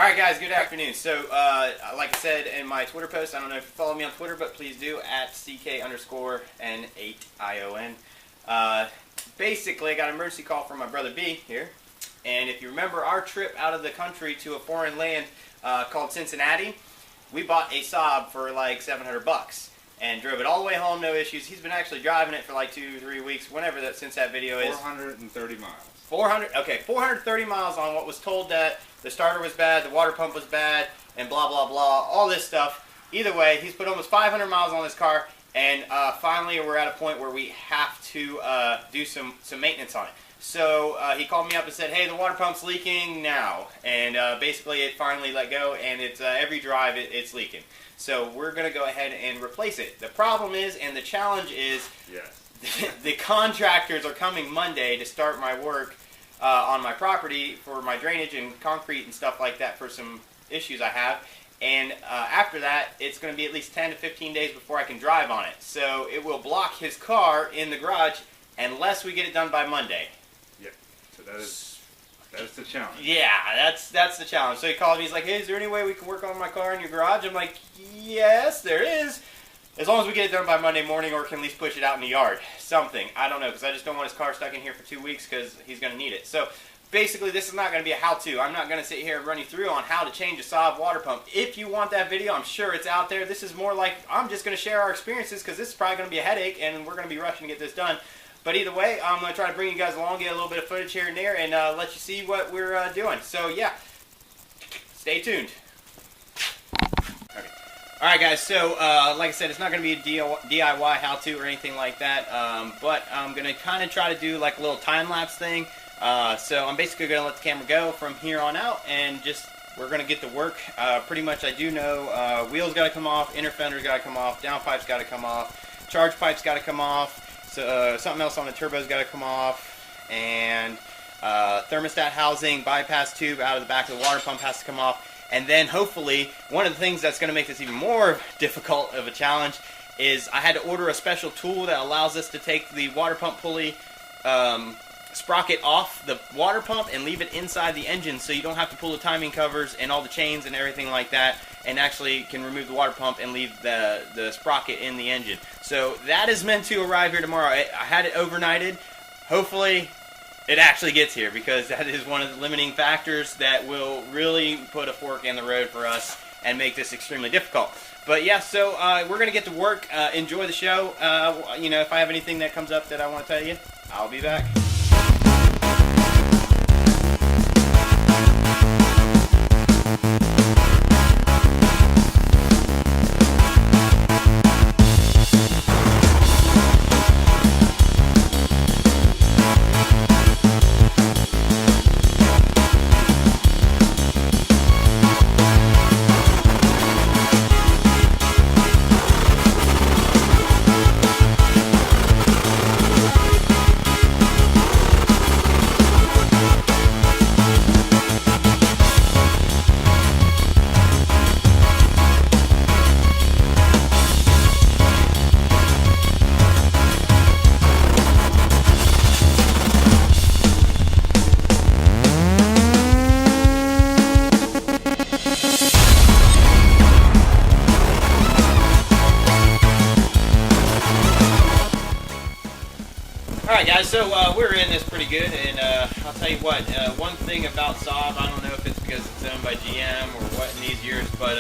Alright guys, good afternoon. So, like I said in my Twitter post, I don't know if you follow me on Twitter, but please do, at CK_N8ION. Basically, I got an emergency call from my brother B here. And if you remember our trip out of the country to a foreign land called Cincinnati, we bought a Saab for like $700 and drove it all the way home, no issues. He's been actually driving it for like 2-3 weeks, whenever that since that video is. 430 miles. 430 miles on what was told that the starter was bad, the water pump was bad, and blah, blah, blah, all this stuff. Either way, he's put almost 500 miles on this car, and finally we're at a point where we have to do some maintenance on it. So he called me up and said, hey, the water pump's leaking now. And basically it finally let go, and it's every drive it's leaking. So we're going to go ahead and replace it. The problem is, and the challenge is, yes. the contractors are coming Monday to start my work on my property for my drainage and concrete and stuff like that for some issues I have. And after that, it's going to be at least 10 to 15 days before I can drive on it. So it will block his car in the garage unless we get it done by Monday. Yep. So that is the challenge. Yeah, that's the challenge. So he called me. He's like, hey, is there any way we can work on my car in your garage? I'm like, yes, there is. As long as we get it done by Monday morning, or can at least push it out in the yard. Something. I don't know, because I just don't want his car stuck in here for 2 weeks because he's going to need it. So basically, this is not going to be a how-to. I'm not going to sit here and run you through on how to change a Saab water pump. If you want that video, I'm sure it's out there. This is more like I'm just going to share our experiences because this is probably going to be a headache, and we're going to be rushing to get this done. But either way, I'm going to try to bring you guys along, get a little bit of footage here and there, and let you see what we're doing. So yeah, stay tuned. Alright guys, so like I said, it's not going to be a DIY how-to or anything like that, but I'm going to kind of try to do like a little time-lapse thing. So I'm basically going to let the camera go from here on out, and just we're going to get to work. Pretty much I do know wheels got to come off, inner fender's got to come off, downpipe's got to come off, charge pipe's got to come off, so, something else on the turbo's got to come off, and thermostat housing, bypass tube out of the back of the water pump has to come off. And then hopefully, one of the things that's going to make this even more difficult of a challenge is I had to order a special tool that allows us to take the water pump pulley sprocket off the water pump and leave it inside the engine, so you don't have to pull the timing covers and all the chains and everything like that, and actually can remove the water pump and leave the sprocket in the engine. So that is meant to arrive here tomorrow. I had it overnighted. Hopefully it actually gets here, because that is one of the limiting factors that will really put a fork in the road for us and make this extremely difficult. But yeah, so we're going to get to work. Enjoy the show. You know, if I have anything that comes up that I want to tell you, I'll be back. Alright guys, so we're in this pretty good, and I'll tell you what, one thing about Saab, I don't know if it's because it's owned by GM or what in these years, but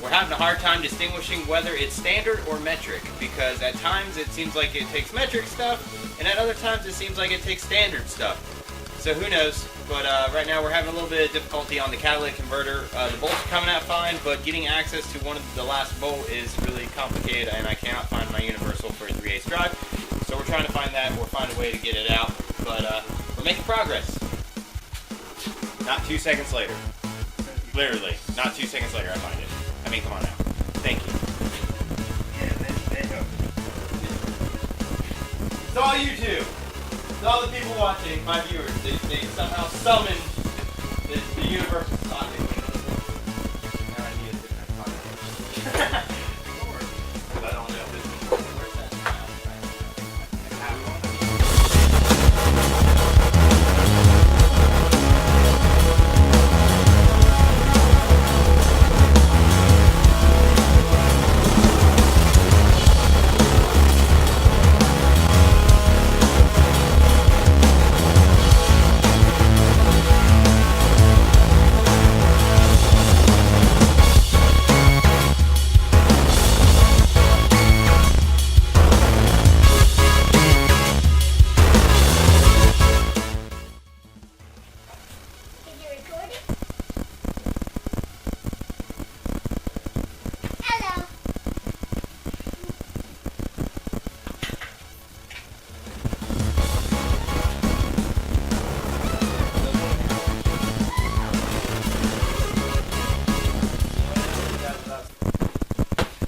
we're having a hard time distinguishing whether it's standard or metric, because at times it seems like it takes metric stuff, and at other times it seems like it takes standard stuff. So who knows, but right now we're having a little bit of difficulty on the catalytic converter. The bolts are coming out fine, but getting access to one of the last bolt is really complicated, and I cannot find my universal for a 3/8 drive. So we're trying to find that, or find a way to get it out, but we're making progress. Not 2 seconds later. Literally, not 2 seconds later I find it. I mean, come on now. Thank you. Yeah, there you go. It's all you two. It's all the people watching, my viewers. They somehow summoned the universal socket. Now I need a different socket. I don't know if this is... Where's that?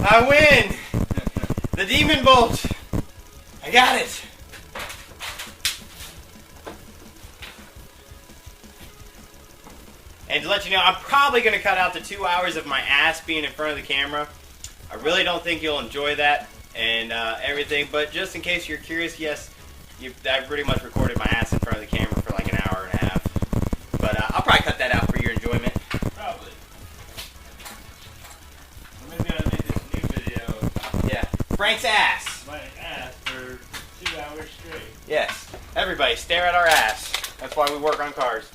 I win! The Demon Bolt! I got it! And to let you know, I'm probably going to cut out the 2 hours of my ass being in front of the camera. I really don't think you'll enjoy that and everything, but just in case you're curious, yes, I pretty much recorded my ass in front of the camera for like an hour and a half. But I'll probably cut that out for your enjoyment. Probably. Well, maybe I'll make this new video. Yeah. Frank's ass. My ass for 2 hours straight. Yes. Everybody, stare at our ass. That's why we work on cars.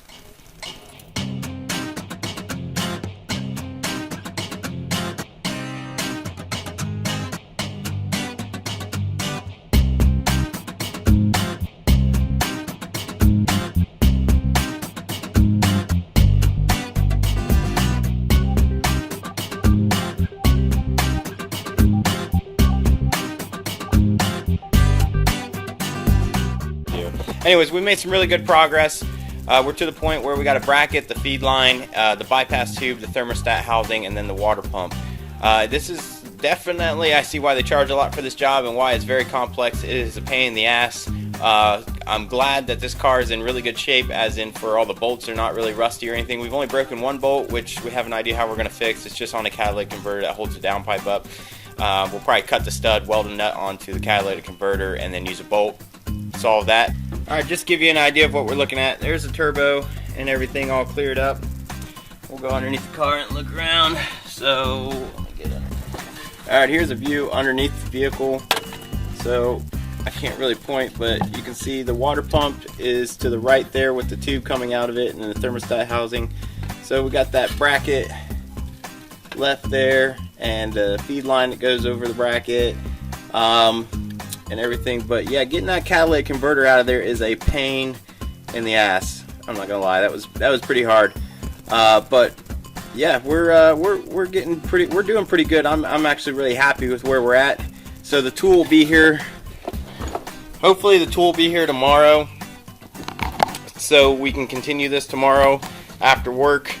Anyways, we made some really good progress. We're to the point where we got a bracket, the feed line, the bypass tube, the thermostat housing, and then the water pump. This is definitely, I see why they charge a lot for this job and why it's very complex. It is a pain in the ass. I'm glad that this car is in really good shape, as in for all the bolts are not really rusty or anything. We've only broken one bolt, which we have an idea how we're going to fix. It's just on a catalytic converter that holds the downpipe up. We'll probably cut the stud, weld a nut onto the catalytic converter, and then use a bolt. Solve that. Alright, just give you an idea of what we're looking at. There's the turbo and everything all cleared up. We'll go underneath the car and look around. So, alright, here's a view underneath the vehicle. So, I can't really point, but you can see the water pump is to the right there with the tube coming out of it, and then the thermostat housing. So, we got that bracket left there, and the feed line that goes over the bracket. And everything, but yeah, getting that catalytic converter out of there is a pain in the ass. I'm not gonna lie, that was pretty hard. But yeah, we're getting we're doing pretty good. I'm actually really happy with where we're at. So the tool will be here. Hopefully the tool will be here tomorrow, so we can continue this tomorrow after work.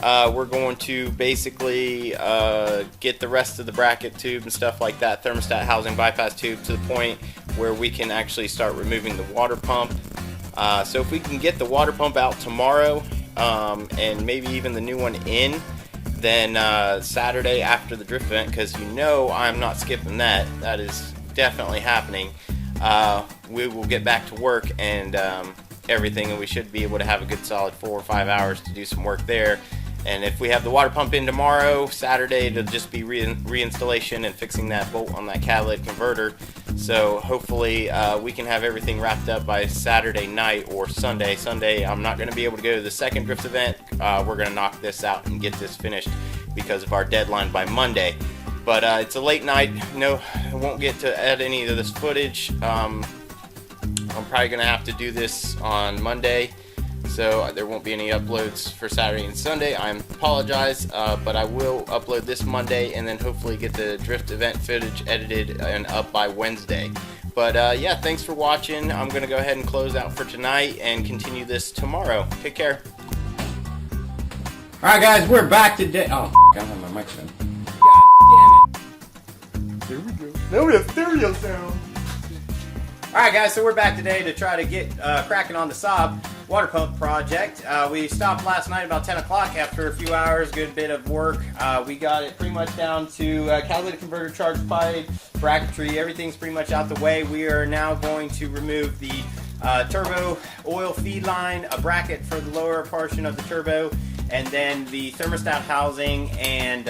We're going to basically get the rest of the bracket tube and stuff like that, thermostat housing, bypass tube, to the point where we can actually start removing the water pump. So if we can get the water pump out tomorrow, and maybe even the new one in, then Saturday after the drift event, because you know I'm not skipping that. That is definitely happening. We will get back to work and everything, and we should be able to have a good solid 4 or 5 hours to do some work there. And if we have the water pump in tomorrow, Saturday, it'll just be reinstallation and fixing that bolt on that catalytic converter. So hopefully we can have everything wrapped up by Saturday night or Sunday. Sunday, I'm not going to be able to go to the second drift event. We're going to knock this out and get this finished because of our deadline by Monday. But it's a late night. No, I won't get to add any of this footage. I'm probably going to have to do this on Monday. So there won't be any uploads for Saturday and Sunday. I apologize, but I will upload this Monday and then hopefully get the drift event footage edited and up by Wednesday. But yeah, thanks for watching. I'm going to go ahead and close out for tonight and continue this tomorrow. Take care. Alright guys, we're back today. Oh, I don't have my microphone. God damn it. There we go. Now we have stereo sound. Alright guys, so we're back today to try to get cracking on the Saab water pump project. We stopped last night about 10 o'clock after a few hours, good bit of work. We got it pretty much down to catalytic converter, charge pipe, bracketry, everything's pretty much out the way. We are now going to remove the turbo oil feed line, a bracket for the lower portion of the turbo, and then the thermostat housing and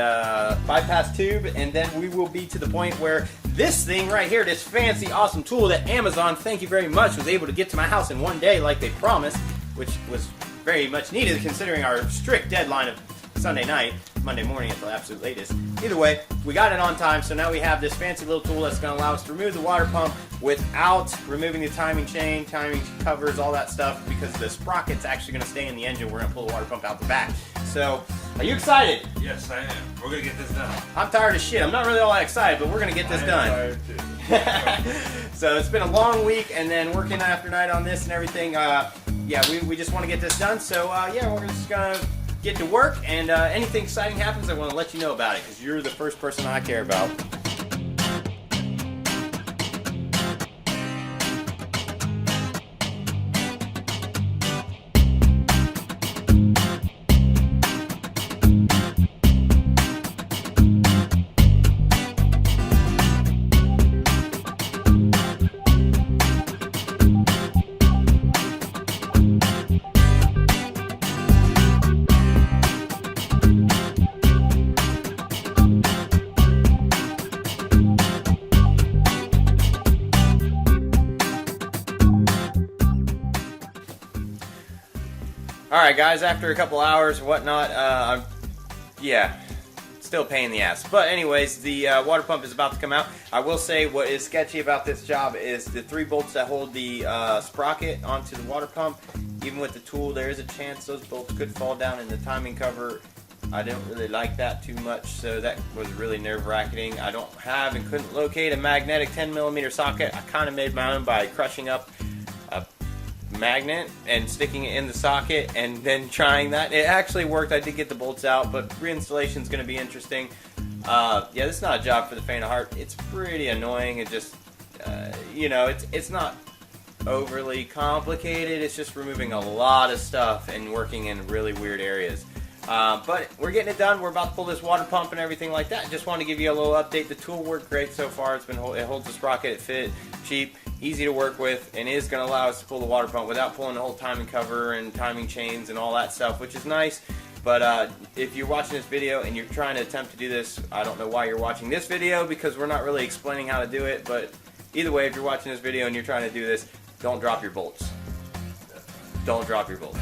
bypass tube, and then we will be to the point where this thing right here, this fancy awesome tool that Amazon, thank you very much, was able to get to my house in one day like they promised, which was very much needed considering our strict deadline of Sunday night, Monday morning at the absolute latest. Either way, we got it on time, so now we have this fancy little tool that's going to allow us to remove the water pump without removing the timing chain, timing covers, all that stuff, because the sprocket's actually going to stay in the engine. We're going to pull the water pump out the back. So, are you excited? Yes, I am. We're going to get this done. I'm tired of shit. I'm not really all that excited, but we're going to get this done. I'm tired too. So it's been a long week, and then working after night on this and everything. Yeah, we just want to get this done. So yeah, we're just gonna get to work, and anything exciting happens, I want to let you know about it because you're the first person I care about. Alright guys, after a couple hours and whatnot, yeah, still a pain in the ass. But anyways, the water pump is about to come out. I will say what is sketchy about this job is the 3 bolts that hold the sprocket onto the water pump. Even with the tool, there is a chance those bolts could fall down in the timing cover. I didn't really like that too much, so that was really nerve-wracking. I don't have and couldn't locate a magnetic 10mm socket. I kind of made my own by crushing up a magnet and sticking it in the socket and then trying that. It actually worked. I did get the bolts out, but reinstallation is going to be interesting. Yeah, this is not a job for the faint of heart. It's pretty annoying. It just, you know, it's not overly complicated. It's just removing a lot of stuff and working in really weird areas. But we're getting it done. We're about to pull this water pump and everything like that. Just want to give you a little update. The tool worked great so far. It holds the sprocket. It fit, cheap, easy to work with, and is going to allow us to pull the water pump without pulling the whole timing cover and timing chains and all that stuff, which is nice. But if you're watching this video and you're trying to attempt to do this, I don't know why you're watching this video because we're not really explaining how to do it. But either way, if you're watching this video and you're trying to do this, don't drop your bolts. Don't drop your bolts.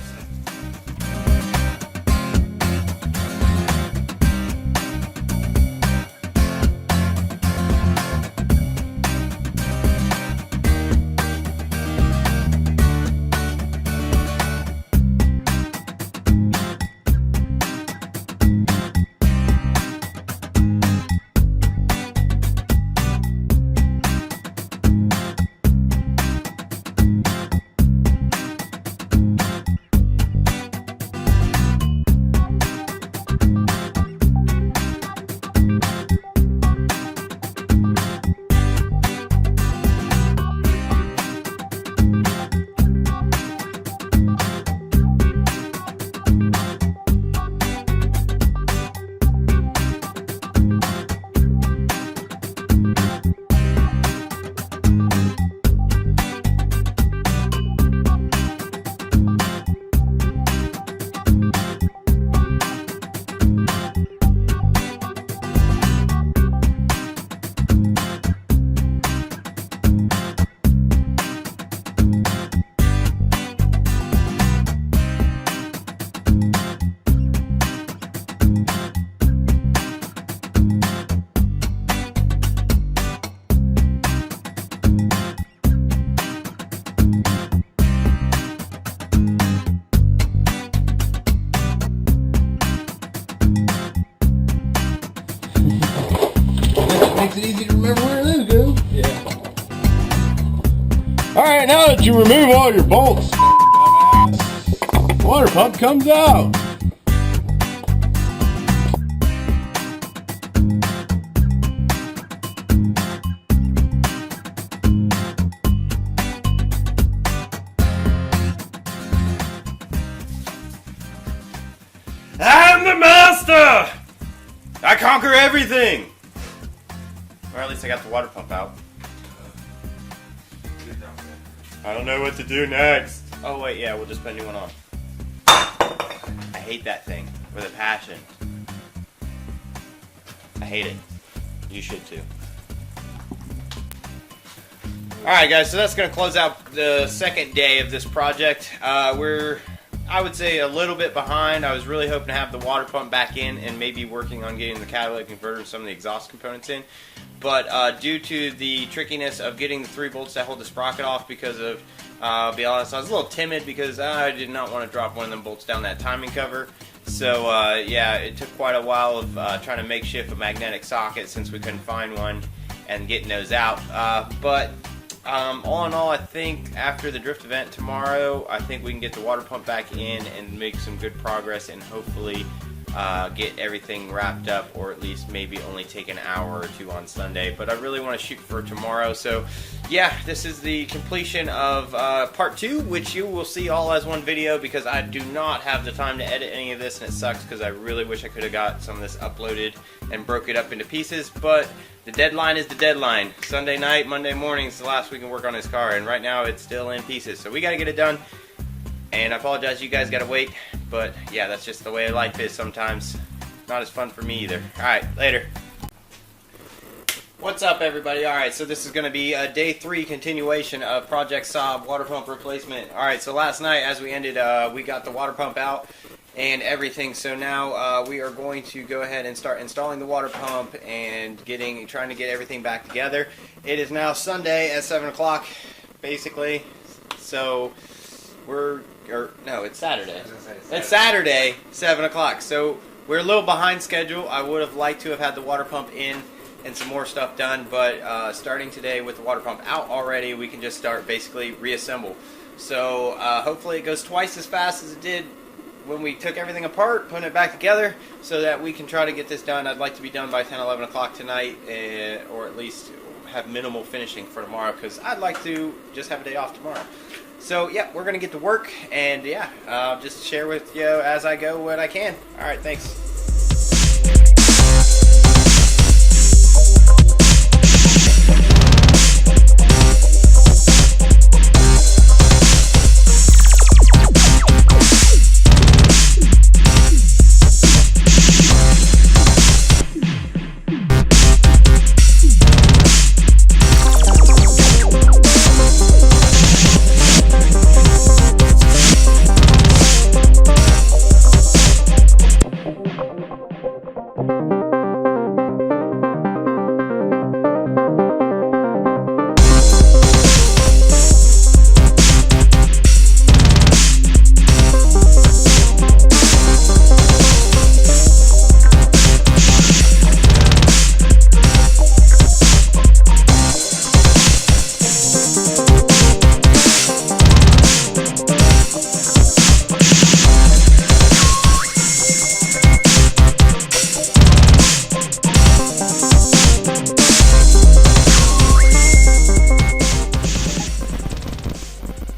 Makes it easy to remember where those go. Yeah. Alright, now that you remove all your bolts, water pump comes out. I'm the master! I conquer everything! Or at least I got the water pump out. I don't know what to do next. Oh wait, yeah, we'll just put a new one on. I hate that thing with a passion. I hate it. You should too. Alright guys, so that's going to close out the second day of this project. We're, I would say, a little bit behind. I was really hoping to have the water pump back in and maybe working on getting the catalytic converter and some of the exhaust components in. But due to the trickiness of getting the 3 bolts that hold the sprocket off because of, I'll be honest, I was a little timid because I did not want to drop one of them bolts down that timing cover. So yeah, it took quite a while of trying to makeshift a magnetic socket since we couldn't find one and getting those out. But All in all, I think after the drift event tomorrow, I think we can get the water pump back in and make some good progress and hopefully get everything wrapped up, or at least maybe only take an hour or two on Sunday. But I really want to shoot for tomorrow. So yeah, this is the completion of part 2, which you will see all as one video because I do not have the time to edit any of this, and it sucks because I really wish I could have got some of this uploaded and broke it up into pieces. But the deadline is the deadline. Sunday night, Monday morning is the last we can work on this car, and right now it's still in pieces. So we got to get it done. And I apologize you guys got to wait, but yeah, that's just the way life is sometimes. Not as fun for me either. Alright, later. What's up, everybody? Alright, so this is going to be a day 3 continuation of Project Saab water pump replacement. Alright, so last night as we ended, we got the water pump out and everything, so now we are going to go ahead and start installing the water pump and trying to get everything back together. It is now Sunday at 7 o'clock, basically, so it's Saturday. It's Saturday, 7 o'clock. So we're a little behind schedule. I would have liked to have had the water pump in and some more stuff done, but starting today with the water pump out already, we can just start basically reassemble. So hopefully it goes twice as fast as it did when we took everything apart, putting it back together, so that we can try to get this done. I'd like to be done by 10, 11 o'clock tonight, or at least have minimal finishing for tomorrow, because I'd like to just have a day off tomorrow. So yeah, we're going to get to work, and yeah, just share with you as I go what I can. Alright, thanks.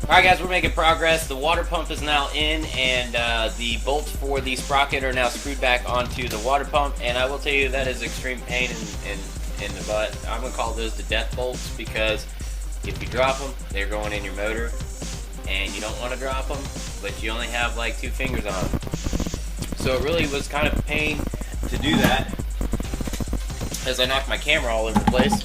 Alright guys, we're making progress. The water pump is now in, and the bolts for the sprocket are now screwed back onto the water pump, and I will tell you that is extreme pain in the butt. I'm going to call those the death bolts, because if you drop them, they're going in your motor, and you don't want to drop them, but you only have like 2 fingers on them. So it really was kind of a pain to do that, as I knocked my camera all over the place.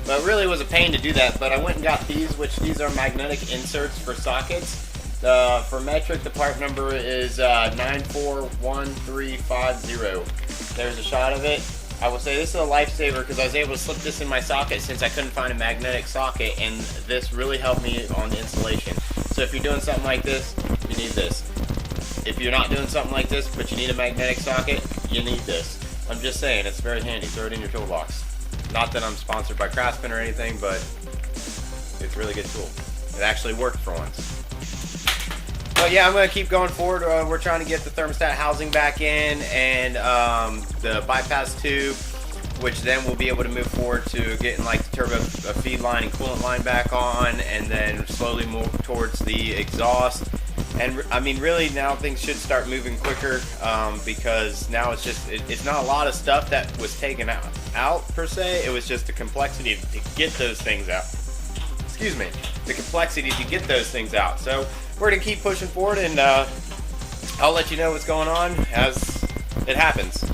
But it really was a pain to do that, but I went and got these, which these are magnetic inserts for sockets. For metric, the part number is 941350. There's a shot of it. I will say this is a lifesaver because I was able to slip this in my socket since I couldn't find a magnetic socket, and this really helped me on the installation. So if you're doing something like this, you need this. If you're not doing something like this, but you need a magnetic socket, you need this. I'm just saying, it's very handy. Throw it in your toolbox. Not that I'm sponsored by Craftsman or anything, but it's a really good tool. It actually worked for once. But yeah, I'm going to keep going forward. We're trying to get the thermostat housing back in, and the bypass tube, which then we'll be able to move forward to getting like the turbo feed line and coolant line back on, and then slowly move towards the exhaust. And I mean, really now things should start moving quicker, because now it's just, it's not a lot of stuff that was taken out per se. It was just the complexity to get those things out. Excuse me, the complexity to get those things out. So we're gonna keep pushing forward, and I'll let you know what's going on as it happens.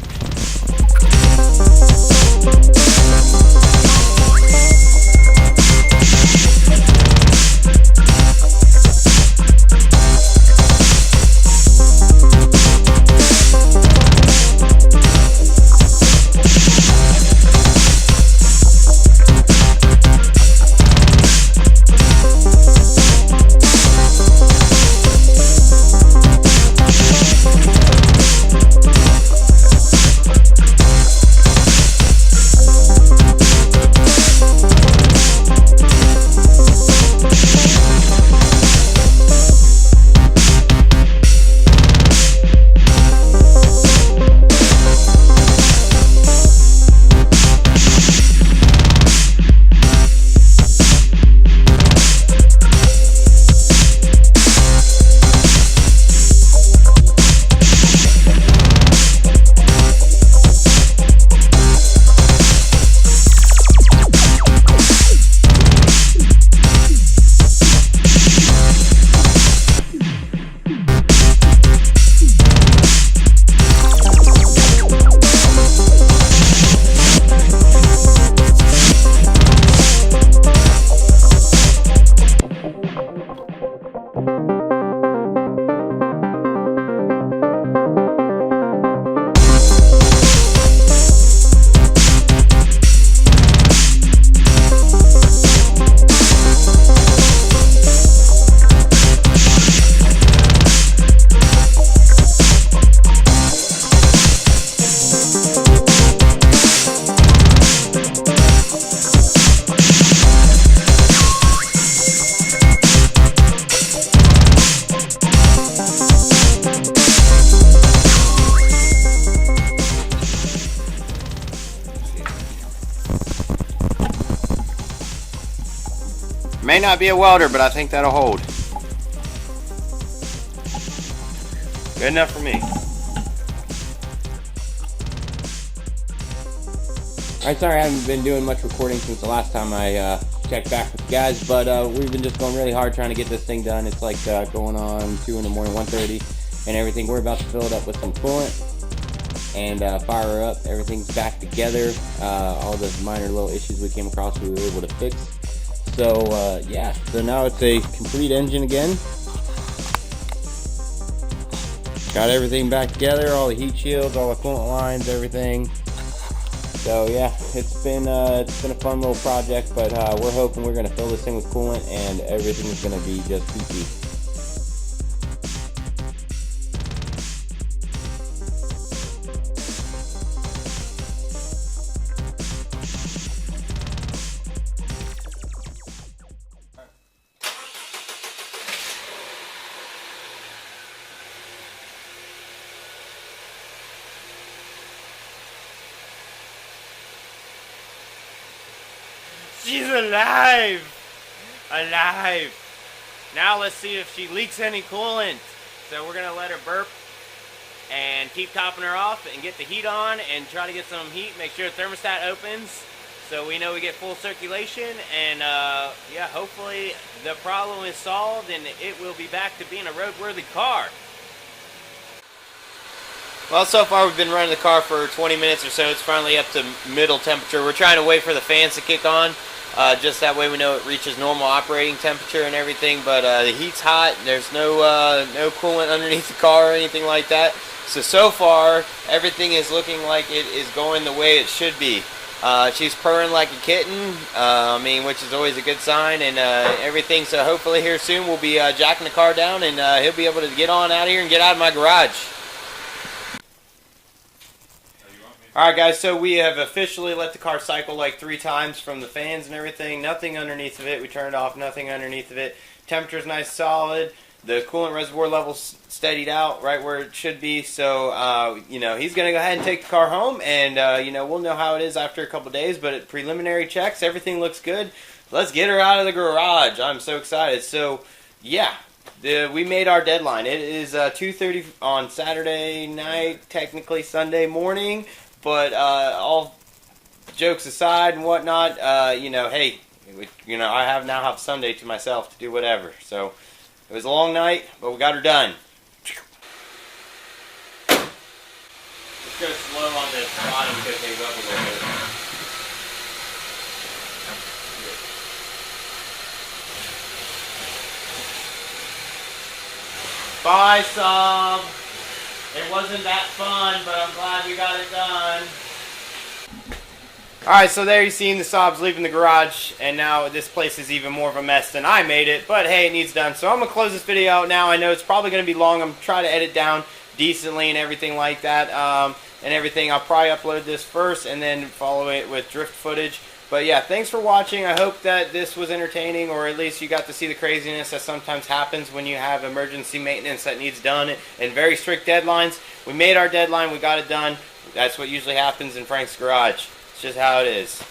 May not be a welder, but I think that'll hold. Good enough for me. Alright, sorry I haven't been doing much recording since the last time I checked back with you guys, but we've been just going really hard trying to get this thing done. It's like going on 2 in the morning, 1:30, and everything. We're about to fill it up with some coolant and fire her up. Everything's back together. All the minor little issues we came across we were able to fix. So yeah, so now it's a complete engine again. Got everything back together, all the heat shields, all the coolant lines, everything. So yeah, it's been a fun little project, but we're hoping we're gonna fill this thing with coolant and everything's gonna be just peachy. She's alive! Alive! Now let's see if she leaks any coolant. So we're gonna let her burp and keep topping her off and get the heat on and try to get some heat, make sure the thermostat opens so we know we get full circulation, and yeah, hopefully the problem is solved and it will be back to being a roadworthy car. Well, so far we've been running the car for 20 minutes or so. It's finally up to middle temperature. We're trying to wait for the fans to kick on. Just that way we know it reaches normal operating temperature and everything, but the heat's hot. There's no coolant underneath the car or anything like that. So far, everything is looking like it is going the way it should be. She's purring like a kitten, I mean, which is always a good sign, and everything. So hopefully here soon we'll be jacking the car down, and he'll be able to get on out of here and get out of my garage. Alright guys, so we have officially let the car cycle like 3 times from the fans and everything. Nothing underneath of it. We turned it off, nothing underneath of it. Temperature's nice, solid. The coolant reservoir level's steadied out right where it should be. So, you know, he's going to go ahead and take the car home, and, you know, we'll know how it is after a couple days. But at preliminary checks, everything looks good. Let's get her out of the garage. I'm so excited. So, yeah. We made our deadline. It is 2:30 on Saturday night, technically Sunday morning. But all jokes aside and whatnot, you know, hey, you know, I now have Sunday to myself to do whatever. So it was a long night, but we got her done. Let's go slow on this bottom because they rub a little bit. Bye, Saab. It wasn't that fun, but I'm glad we got it done. Alright, so there you seen the Saab's leaving the garage, and now this place is even more of a mess than I made it, but hey, it needs done. So I'm going to close this video out now. I know it's probably going to be long. I'm trying to edit down decently and everything like that, I'll probably upload this first and then follow it with drift footage. But yeah, thanks for watching. I hope that this was entertaining, or at least you got to see the craziness that sometimes happens when you have emergency maintenance that needs done and very strict deadlines. We made our deadline. We got it done. That's what usually happens in Frank's garage. It's just how it is.